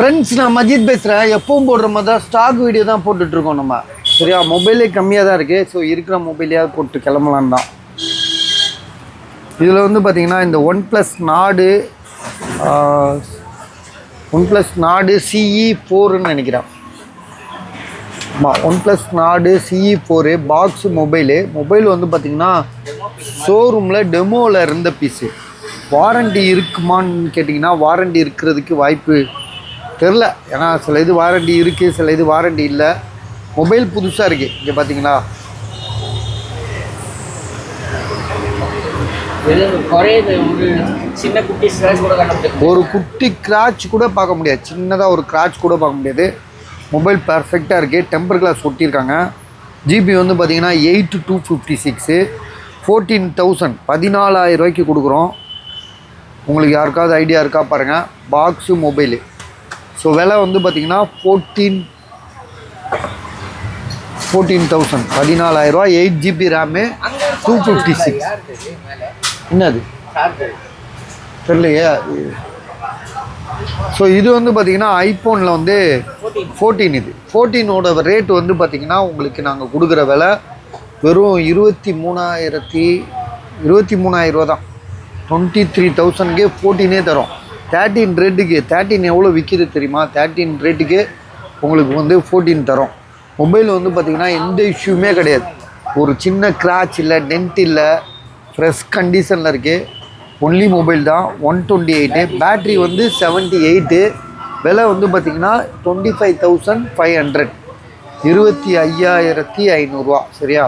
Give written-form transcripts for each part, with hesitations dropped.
Friends, நான் மஜித் பேசுகிறேன். எப்பவும் போடுற மாதிரி தான் ஸ்டாக் வீடியோ தான் போட்டுட்ருக்கோம் நம்ம. சரியா, மொபைலே கம்மியாக தான் இருக்குது. ஸோ இருக்கிற மொபைலையாவது போட்டு கிளம்பலான் தான். இதில் வந்து பார்த்திங்கன்னா இந்த ஒன் ப்ளஸ் நாடு CE4ன்னு நினைக்கிறேன். ஆமாம், ஒன் ப்ளஸ் நாடு CE4 பாக்ஸு மொபைல் வந்து பார்த்திங்கன்னா ஷோரூமில் டெமோவில் இருந்த பீஸு. வாரண்டி இருக்குமான்னு கேட்டிங்கன்னா வாரண்டி இருக்கிறதுக்கு வாய்ப்பு தெரில. ஏன்னா சில இது வாரண்டி இருக்குது, சில இது வாரண்டி இல்லை. மொபைல் புதுசாக இருக்குது. இங்கே பார்த்தீங்களா, ஒரு குட்டி கிராச் கூட பார்க்க முடியாது. சின்னதாக ஒரு கிராச் கூட பார்க்க முடியாது. மொபைல் பர்ஃபெக்டாக இருக்குது. Temper glass ஒட்டியிருக்காங்க. ஜிபி வந்து பார்த்திங்கன்னா 8256, 14,000 14,000 ரூபாய்க்கு கொடுக்குறோம். உங்களுக்கு யாருக்காவது ஐடியா இருக்கா பாருங்கள். Box mobile. ஸோ விலை வந்து பார்த்திங்கன்னா 14,000 14,000 ரூபா. 8GB RAM, 256. என்னது தெரியலையே. ஸோ இது வந்து பார்த்திங்கன்னா ஐஃபோனில் வந்து 14. இது 14ஓட ரேட்டு வந்து பார்த்திங்கன்னா உங்களுக்கு நாங்கள் கொடுக்குற விலை வெறும் 23,000 ரூபா தான். 23,000க்கு 14 தரோம். 13 ரேட்டுக்கு 13 எவ்வளோ விற்கிது தெரியுமா? 13 ரேட்டுக்கு உங்களுக்கு வந்து 14 தரோம். மொபைல் வந்து பார்த்திங்கன்னா எந்த இஷ்யூமே கிடையாது. ஒரு சின்ன கிராச் இல்லை, டென்ட் இல்லை, ஃப்ரெஷ் கண்டிஷனில் இருக்குது. ஒன்லி மொபைல் தான். 128. பேட்ரி வந்து 78. விலை வந்து பார்த்திங்கன்னா 25,500, 25,500 ரூபா. சரியா,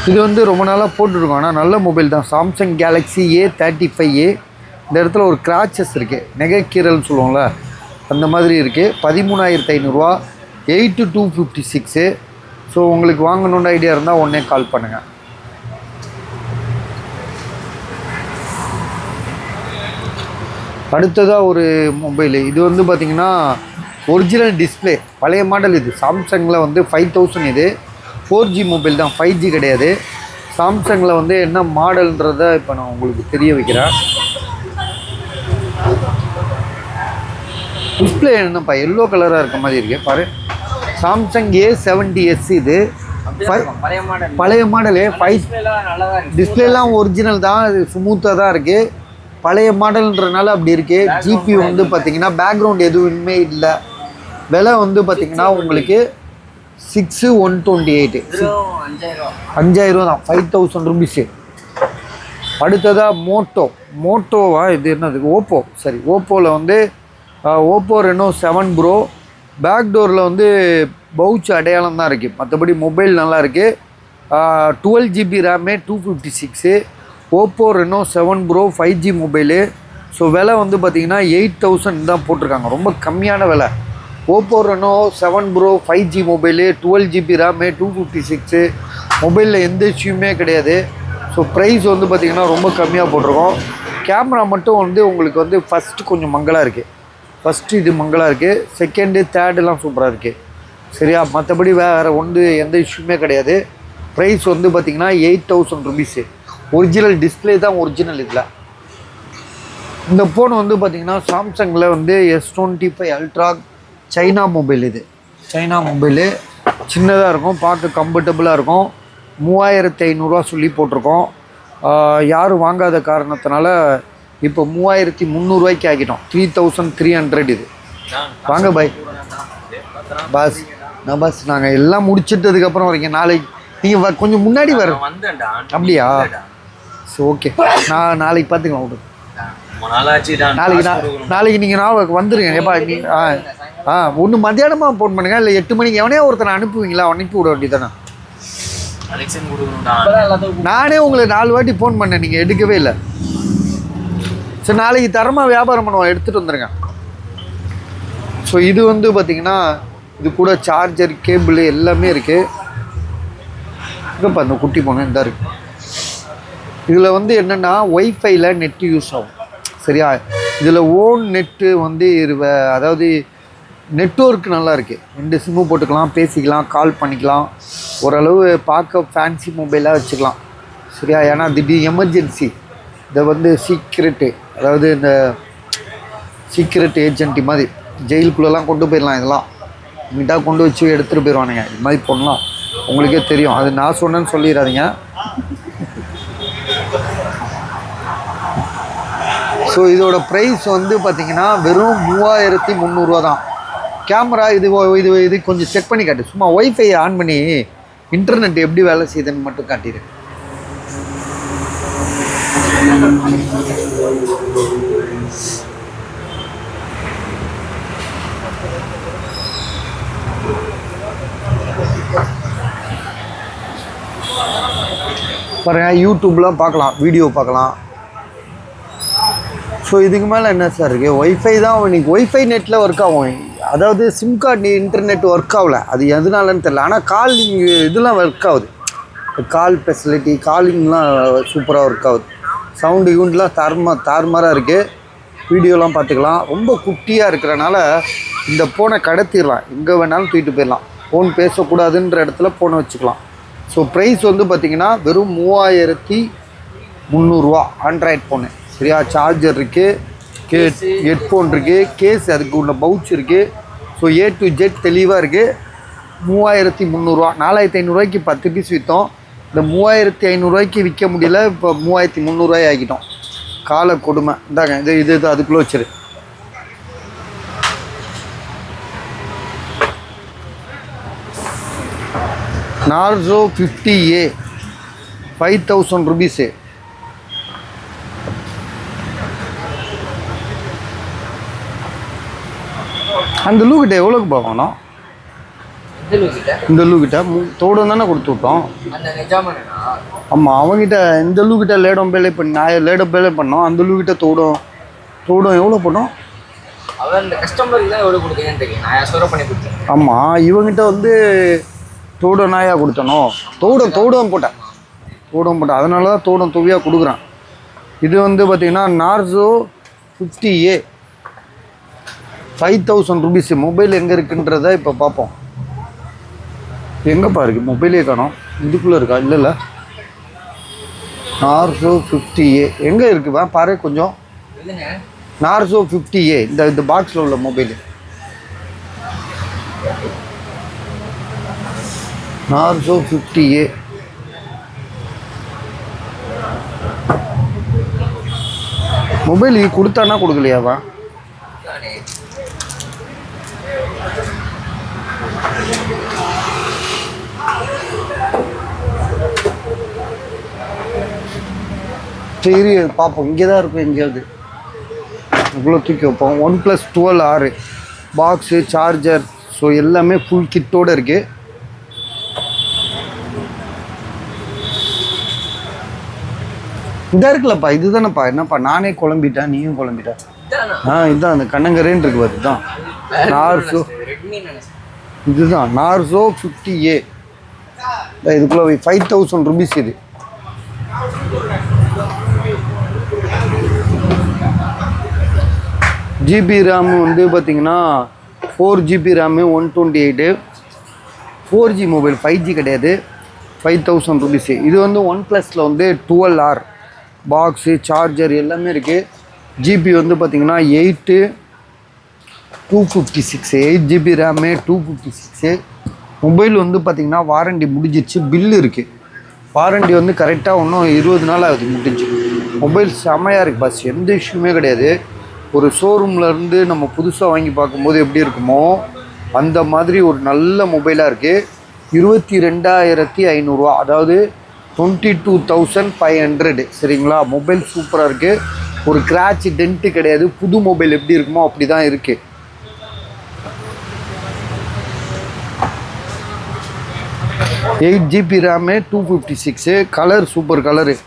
இது வந்து ரொம்ப நாளாக போட்டுருக்கோம். ஆனால் நல்ல மொபைல் தான். Samsung Galaxy A35. இந்த இடத்துல ஒரு கிராச்சஸ் இருக்குது, நெகைக்கீரல்னு சொல்லுவோம்ல, அந்த மாதிரி இருக்குது. 13,500 ரூபா. 8256. ஸோ உங்களுக்கு வாங்கணுன்னு ஐடியா இருந்தால் உடனே கால் பண்ணுங்கள். அடுத்ததாக ஒரு மொபைலு. இது வந்து பார்த்திங்கன்னா ஒரிஜினல் டிஸ்பிளே, பழைய மாடல். இது சாம்சங்கில் வந்து 5,000. இது 4G மொபைல் தான், 5G கிடையாது. சாம்சங்கில் வந்து என்ன மாடல்ன்றதை இப்போ நான் உங்களுக்கு தெரிய வைக்கிறேன். டிஸ்பிளே என்னப்பா எல்லோ கலராக இருக்க மாதிரி இருக்கு பாரு. Samsung A70s. இது பழைய மாடலு. டிஸ்பிளேலாம் ஒரிஜினல் தான். இது ஸ்மூத்தாக தான் இருக்குது. பழைய மாடல்ன்றனால அப்படி இருக்குது. ஜிபி வந்து பார்த்திங்கன்னா பேக்ரவுண்ட் எதுவுமே இல்லை. விலை வந்து பார்த்திங்கன்னா உங்களுக்கு 6,128, 5,000 தான், 5,000 ருபீஸு. அடுத்ததாக மோட்டோவா இது என்னது? ஓப்போவில் வந்து ஓப்போ ரெனோ 7 ப்ரோ. பேக் டோரில் வந்து பவுச் அடையாளம் தான் இருக்குது. மற்றபடி மொபைல் நல்லா இருக்குது. 12GB RAM, 256. Oppo Reno 7 bro 5G mobile. So விலை வந்து பார்த்திங்கன்னா 8,000 தான் போட்டிருக்காங்க. ரொம்ப கம்மியான விலை. Oppo Reno 7 bro 5G mobile, 12GB RAM, 256. மொபைலில் எந்த இஷ்யூமே கிடையாது. ஸோ ப்ரைஸ் வந்து பார்த்திங்கன்னா ரொம்ப கம்மியாக போட்டிருக்கோம். கேமரா மட்டும் வந்து உங்களுக்கு வந்து ஃபஸ்ட்டு கொஞ்சம் மங்கலாக இருக்குது. ஃபஸ்ட்டு இது மங்கலாக இருக்குது. செகண்டு, தேர்டெலாம் சூப்பராக இருக்குது. சரியா, மற்றபடி வேறு எந்த இஷ்யூமே கிடையாது. ப்ரைஸ் வந்து பார்த்திங்கன்னா 8,000 ருபீஸு. ஒரிஜினல் டிஸ்பிளே தான் ஒரிஜினல். இதில் இந்த ஃபோன் வந்து பார்த்திங்கன்னா சாம்சங்கில் வந்து S25 அல்ட்ரா சைனா மொபைல். இது சைனா மொபைலு. சின்னதாக இருக்கும், பார்க்க கம்ஃபர்டபுளாக இருக்கும். 3,500 ரூபா சொல்லி போட்டிருக்கோம். யாரும் வாங்காத காரணத்தினால இப்போ 3,300 ரூபாய்க்கு ஆக்கிட்டோம். 3,300. இது வாங்க பாய் பாஸ். நான் பாஸ், நாங்கள் எல்லாம் முடிச்சிட்டதுக்கப்புறம் வரீங்க. நாளைக்கு நீங்கள் கொஞ்சம் முன்னாடி வர. அப்படியா? ஸோ ஓகே, நான் நாளைக்கு பார்த்துக்கலாம். விடு, நாளைக்கு நீங்கள் வந்துடுங்க. எப்பா நீ ஒன்று மத்தியானமாக ஃபோன் பண்ணுங்கள், இல்லை 8 மணிக்கு எவனே ஒருத்தனை அனுப்புவீங்களா? அனுப்பி விட வேண்டியதானே. நானே உங்களுக்கு 4 வாட்டி ஃபோன் பண்ணேன், நீங்கள் எடுக்கவே இல்லை. சரி, நாளைக்கு தரமாக வியாபாரம் பண்ணுவோம், எடுத்துகிட்டு வந்துடுங்க. ஸோ இது வந்து பார்த்திங்கன்னா இது கூட சார்ஜர், கேபிள் எல்லாமே இருக்குது. இப்போ அந்த குட்டி போன இந்த இருக்குது. இதில் வந்து என்னென்னா ஒய்ஃபைல நெட்டு யூஸ் ஆகும். சரியா, இதில் ஓன் நெட்டு வந்து அதாவது நெட்வொர்க் நல்லா இருக்குது. 2 சிம்மு போட்டுக்கலாம், பேசிக்கலாம், கால் பண்ணிக்கலாம். ஓரளவு பார்க்க ஃபேன்சி மொபைலாக வச்சுக்கலாம். சரியா, ஏன்னா திடீர் எமர்ஜென்சி இதை வந்து சீக்ரெட்டு, அதாவது இந்த சீக்ரெட் ஏஜென்ட் மாதிரி ஜெயிலுக்குள்ளெல்லாம் கொண்டு போயிடலாம். இதெல்லாம் நீட்டாக கொண்டு வச்சு எடுத்துகிட்டு போயிடுவானுங்க. இது மாதிரி பண்ணலாம், உங்களுக்கே தெரியும். அது நான் சொன்னேன்னு சொல்லிடாதீங்க. ஸோ இதோட ப்ரைஸ் வந்து பார்த்திங்கன்னா வெறும் 3300 தான். கேமரா இது இது இது கொஞ்சம் செக் பண்ணி காட்டு. சும்மா ஒய்ஃபை ஆன் பண்ணி இன்டர்நெட் எப்படி வேலை செய்யுதுன்னு மட்டும் காட்டிடு. பாருங்க, யூடியூப்லாம் பார்க்கலாம், வீடியோ பார்க்கலாம். ஸோ இதுக்கு மேலே என்ன சார் இருக்குது? ஒய்ஃபை தான் இன்னைக்கு ஒய்ஃபை நெட்டில் ஒர்க் ஆகும். அதாவது சிம் கார்டு இன்டர்நெட் ஒர்க் ஆகலை, அது எதுனாலன்னு தெரியல. ஆனால் காலிங் இதெல்லாம் ஒர்க் ஆகுது. கால் ஃபெசிலிட்டி காலிங்லாம் சூப்பராக ஒர்க் ஆகுது. சவுண்டு யூன்லாம் தாறுமாறாக இருக்குது. வீடியோலாம் பார்த்துக்கலாம். ரொம்ப குட்டியாக இருக்கிறனால இந்த ஃபோனை கடத்திடலாம், எங்கே வேணாலும் தூக்கிட்டு போயிடலாம். ஃபோன் பேசக்கூடாதுன்ற இடத்துல ஃபோனை வச்சுக்கலாம். ஸோ ப்ரைஸ் வந்து பார்த்திங்கன்னா வெறும் 3300 ஆண்ட்ராய்ட் ஃபோனு. சரியா? சார்ஜர் இருக்குது, ஹெட்ஃபோன் இருக்குது, கேஸ் அதுக்கு உள்ள பவுச் இருக்குது. ஸோ A to Z தெளிவாக இருக்குது. 3300, 4500 10 பீஸ் விற்றோம். இந்த 3500 விற்க முடியல, இப்போ 3300 ஆக்கிட்டோம். கால கொடுமை. இந்தாங்க, இது அதுக்குள்ளே வச்சிரு. Narzo 50A 5000 rupees. அந்த லூக்கிட்ட எவ்வளோக்கு பார்க்கணும்? இந்த லூக்கிட்ட தோடம் தானே கொடுத்து விட்டோம். ஆமாம், அவங்ககிட்ட இந்த லூக்கிட்ட லேடம் பேலே பண்ணோம். அந்த லூக்கிட்ட தோடம் எவ்வளோ பண்ணோம்? ஆமாம், இவங்ககிட்ட வந்து தோடம் நாயாக கொடுத்தனோ. தோடம் போட்டேன். அதனால தான் தோடம் துவியாக கொடுக்குறேன். இது வந்து பார்த்திங்கன்னா நார்சோ 50A 5000 rupees. மொபைல் எங்கே இருக்குன்றத இப்போ பார்ப்போம். எங்கேப்பா இருக்குது? மொபைலே காணோம். இதுக்குள்ளே இருக்கா? இல்லை. நார்சோ 50A எங்கே இருக்குப்பா? பாரு கொஞ்சம். நார்சோ 50A இந்த பாக்ஸில் உள்ள மொபைலு. நார்சோ 50A மொபைல் கொடுத்தானா கொடுக்கலையாவா? சரி பார்ப்போம். இங்கே தான் இருக்கும் எங்கேயாவது. இவ்வளோ தூக்கி வைப்போம். OnePlus 12R box, charger, so எல்லாமே ஃபுல் கிட்டோடு இருக்குது. இதாக இருக்குல்லப்பா, இது தானேப்பா. என்னப்பா நானே குழம்பிட்டேன், நீயும் குழம்பிட்ட. இதுதான் அந்த கண்ணங்கரேன்னு இருக்கு பாரு. இதுதான் நார்சோ. இதுதான் நார்சோ 50A. இதுக்குள்ளே 5000 rupees. இது ஜிபி ரேம் வந்து பார்த்திங்கன்னா 4GB RAM, 128. 4G mobile, 5G கிடையாது. 5000 rupees. இது வந்து OnePlusல வந்து 12R பாக்ஸு, சார்ஜர் எல்லாமே இருக்குது. ஜிபி வந்து பார்த்திங்கன்னா 256. 8GB RAM, 256. மொபைல் வந்து பார்த்திங்கன்னா வாரண்டி முடிஞ்சிச்சு. பில்லு இருக்குது. வாரண்டி வந்து கரெக்டாக இன்னும் 20 நாள் ஆகுது முடிஞ்சு. மொபைல் செமையாக இருக்குது பாஸ், எந்த இஷ்யூமே கிடையாது. ஒரு ஷோரூம்லேருந்து நம்ம புதுசாக வாங்கி பார்க்கும்போது எப்படி இருக்குமோ அந்த மாதிரி ஒரு நல்ல மொபைலாக இருக்குது. 22,500, அதாவது 22,500. சரிங்களா? மொபைல் சூப்பராக இருக்குது. ஒரு கிராட்ச் டென்ட்டு கிடையாது. புது மொபைல் எப்படி இருக்குமோ அப்படி தான் இருக்குது. Eight GB RAM, 256. Colour super colour.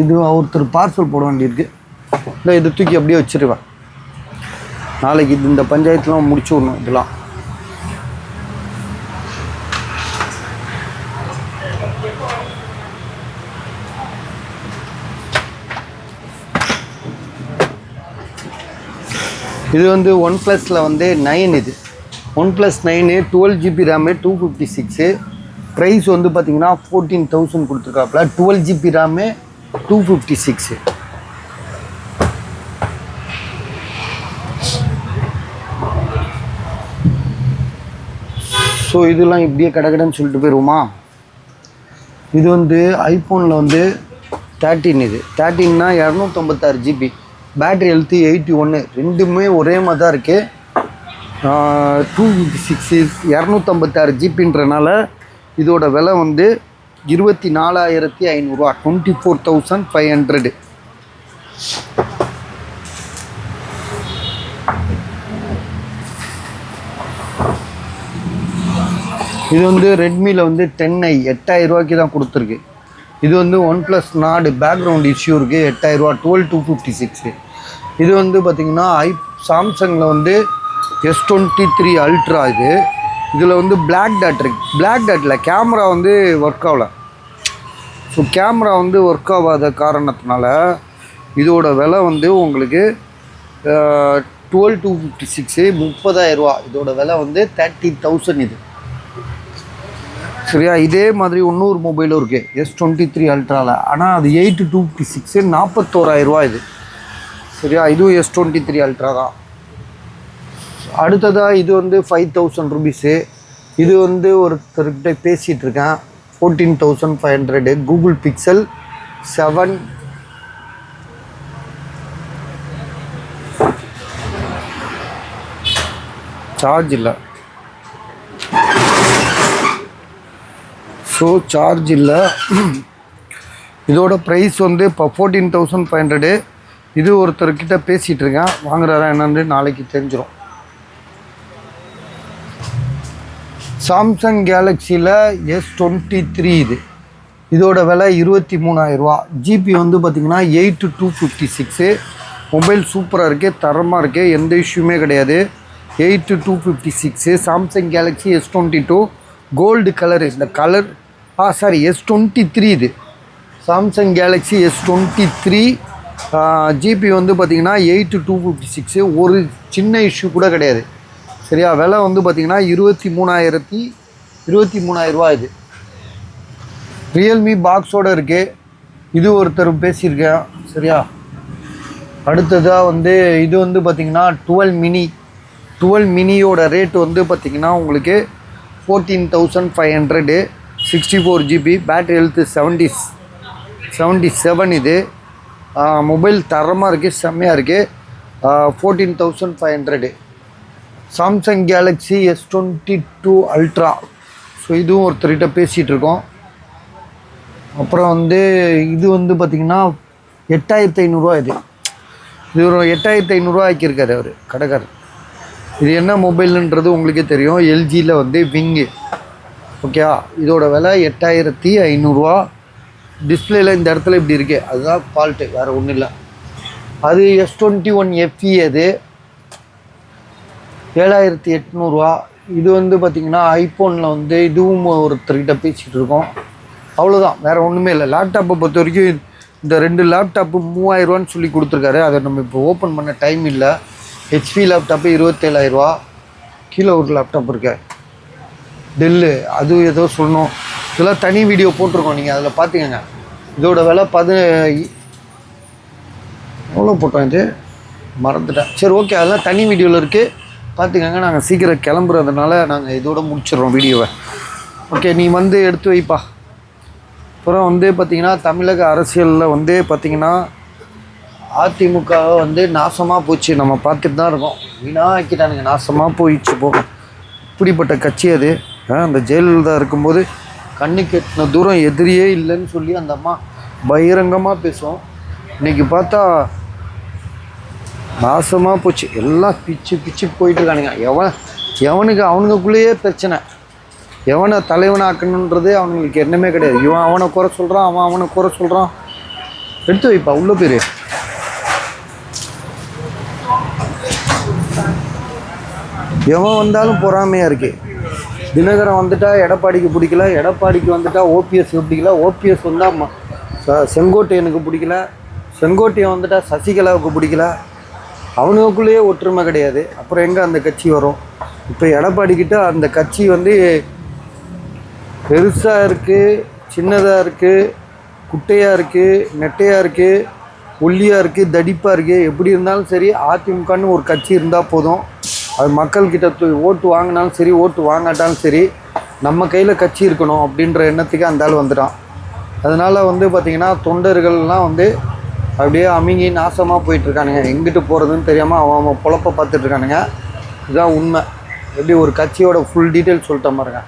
இது ஒருத்தர் பார்சல் போட வேண்டியிருக்கு. இது தூக்கி அப்படியே வச்சிருவேன். நாளைக்கு இந்த பஞ்சாயத்துலாம் முடிச்சு விடணும். இதெல்லாம் இது வந்து OnePlusல வந்து 9. இது OnePlus 9 12GB ரேமு 256. ப்ரைஸ் வந்து பார்த்தீங்கன்னா 14,000 கொடுத்துருக்காப்புல. 12GB RAM 256. ஸோ இதெல்லாம் இப்படியே கடகடன்னு சொல்லிட்டு போயிடுவோமா. இது வந்து ஐஃபோனில் வந்து 13. இது 13னா 256GB. Battery health 81. ரெண்டுமே ஒரே மாதிரி தான் இருக்குது. 256 256GBன்றனால இதோட விலை வந்து 24,500 24,500. இது வந்து ரெட்மியில் வந்து 10i 8,000 ரூபாய்க்கு தான் கொடுத்துருக்கு. இது வந்து OnePlus Nord பேக்ரவுண்ட் இஷ்யூ இருக்குது 8,000 12,256. இது வந்து பார்த்திங்கன்னா சாம்சங்கில் வந்து S23 Ultra. இதில் வந்து பிளாக் டாட் இருக்குது. பிளாக் டாட்டில் கேமரா வந்து ஒர்க் ஆகலை. ஸோ கேமரா வந்து ஒர்க் ஆகாத காரணத்தினால இதோட விலை வந்து உங்களுக்கு 12,256 30,000 ரூபா. இதோட விலை வந்து 30,000 இது. சரியா. இதே மாதிரி இன்னொரு மொபைலும் இருக்குது S23 Ultraவில். ஆனால் அது 8,256 41,000 ரூபா இது. சரியா. இதுவும் S23 Ultra தான். அடுத்ததாக இது வந்து 5,000 ருபீஸு. இது வந்து ஒருத்தர்கிட்ட பேசிகிட்டு இருக்கேன் 14,500. கூகுள் பிக்சல் 7 சார்ஜ் இல்லை. ஸோ சார்ஜ் இல்லை. இதோட ப்ரைஸ் வந்து இப்போ 14,500. இது ஒருத்தர்கிட்ட பேசிகிட்டு இருக்கேன். வாங்குறாரா என்னன்னு நாளைக்கு தெரிஞ்சிடும். சாம்சங் கேலக்ஸியில் S23 இது. இதோட விலை 23,000 ரூபா. ஜிபி வந்து பார்த்திங்கன்னா 8,256. மொபைல் சூப்பராக இருக்குது, தரமாக இருக்குது, எந்த இஷ்யூமே கிடையாது. 8,256 Samsung Galaxy S22 gold colour. இந்த கலர் S23 இது. சாம்சங் கேலக்ஸி S23 ஜிபி வந்து பார்த்திங்கன்னா 8,256. ஒரு சின்ன இஷ்யூ கூட கிடையாது. சரியா. விலை வந்து பார்த்திங்கன்னா 23,000 ரூபா இது. ரியல்மி பாக்ஸோடு இருக்குது. இது ஒருத்தர் பேசியிருக்கேன். சரியா. அடுத்ததாக வந்து இது வந்து பார்த்திங்கன்னா 12 மினியோட ரேட் வந்து பார்த்திங்கன்னா உங்களுக்கு 14,500. 64GB. பேட்ரி ஹெல்த்து 77 இது. மொபைல் தரமாக இருக்குது, செம்மையாக இருக்குது. 14,500. Samsung Galaxy S22 Ultra. So இதுவும் ஒருத்தர்கிட்ட பேசிகிட்டு இருக்கோம். அப்புறம் வந்து இது வந்து பார்த்திங்கன்னா 8,500 ரூபா இது. இது ஒரு 8,500 ரூபா ஆக்கியிருக்காரு அவர் கடைக்காரர். இது என்ன மொபைலுன்றது உங்களுக்கே தெரியும். எல்ஜியில் வந்து விங்கு. ஓகே. இதோட விலை 8,500 ரூபா. டிஸ்பிளேயில் இந்த இடத்துல இப்படி இருக்குது, அதுதான் ஃபால்ட்டு, வேறு ஒன்றும் இல்லை. அது S21 FE. அது 7,800 ரூபா. இது வந்து பார்த்திங்கன்னா ஐஃபோனில் வந்து இதுவும் ஒருத்தர்கிட்ட பேசிகிட்டு இருக்கோம். அவ்வளோதான், வேறு ஒன்றுமே இல்லை. லேப்டாப்பை பொறுத்த வரைக்கும் இந்த 2 லேப்டாப்பு 3,000 ரூபான்னு சொல்லி கொடுத்துருக்காரு. அதை நம்ம இப்போ ஓப்பன் பண்ண டைம் இல்லை. HP லேப்டாப்பு 27,000 ரூபா. கீழே ஒரு லேப்டாப் இருக்கு டெல்லு, அது ஏதோ சொல்லணும். இதெல்லாம் தனி வீடியோ போட்டிருக்கோம், நீங்கள் அதில் பார்த்துக்கங்க. இதோட விலை எவ்வளோ போட்டோம், இது மறந்துட்டேன். சரி, ஓகே, அதெல்லாம் தனி வீடியோவில் இருக்குது, பார்த்துக்கங்க. நாங்கள் சீக்கிரம் கிளம்புறதுனால நாங்கள் இதோட முடிச்சிடுறோம் வீடியோவை. ஓகே, நீ வந்து எடுத்து வைப்பா. அப்புறம் வந்து பார்த்திங்கன்னா தமிழக அரசியலில் வந்து பார்த்திங்கன்னா அதிமுக வந்து நாசமாக போச்சு. நம்ம பார்த்துட்டு தான் இருக்கோம். வீணாக ஆக்கிட்டானுங்க, நாசமாக போயிடுச்சு போகும். இப்படிப்பட்ட கட்சி அது. அந்த ஜெயலலிதா இருக்கும்போது கண்ணுக்கு எட்டின தூரம் எதிரியே இல்லைன்னு சொல்லி அந்த அம்மா பகிரங்கமாக பேசுவோம். இன்றைக்கி பார்த்தா நாசமாக போச்சு. எல்லாம் பிச்சு போயிட்டுருக்கானுங்க. எவனுக்கு அவனுக்குள்ளேயே பிரச்சனை. எவனை தலைவனாக்கணுன்றது அவனுங்களுக்கு என்னமே கிடையாது. இவன் அவனை குறை சொல்கிறான், அவனை குறை சொல்கிறான். எடுத்து வைப்பா, உள்ள பேர். எவன் வந்தாலும் பொறாமையாக இருக்குது. தினகரன் வந்துட்டால் எடப்பாடிக்கு பிடிக்கல, எடப்பாடிக்கு வந்துட்டால் ஓபிஎஸ்க்கு பிடிக்கல, ஓபிஎஸ் வந்தால் செங்கோட்டையனுக்கு பிடிக்கல, செங்கோட்டையன் வந்துட்டால் சசிகலாவுக்கு பிடிக்கல. அவனுக்குள்ளேயே ஒற்றுமை கிடையாது. அப்புறம் எங்கே அந்த கட்சி வரும்? இப்போ எடப்பாடிக்கிட்ட அந்த கட்சி வந்து பெருசாக இருக்குது, சின்னதாக இருக்குது, குட்டையாக இருக்குது, நெட்டையாக இருக்குது, ஒல்லியாக இருக்குது, தடிப்பாக இருக்குது, எப்படி இருந்தாலும் சரி அதிமுகன்னு ஒரு கட்சி இருந்தால் போதும். அது மக்கள்கிட்ட ஓட்டு வாங்கினாலும் சரி, ஓட்டு வாங்காட்டாலும் சரி, நம்ம கையில் கட்சி இருக்கணும் அப்படின்ற எண்ணத்துக்கு அந்த ஆள் வந்துட்டான். அதனால் வந்து பார்த்திங்கன்னா தொண்டர்கள்லாம் வந்து அப்படியே அமுங்கி நாசமாக போயிட்டுருக்கானுங்க. எங்கிட்டு போகிறதுன்னு தெரியாமல் அவன் பொழப்பை பார்த்துட்ருக்கானுங்க. இதுதான் உண்மை. எப்படி ஒரு கட்சியோட ஃபுல் டீட்டெயில் சொல்லிட்டேன் பாருங்க.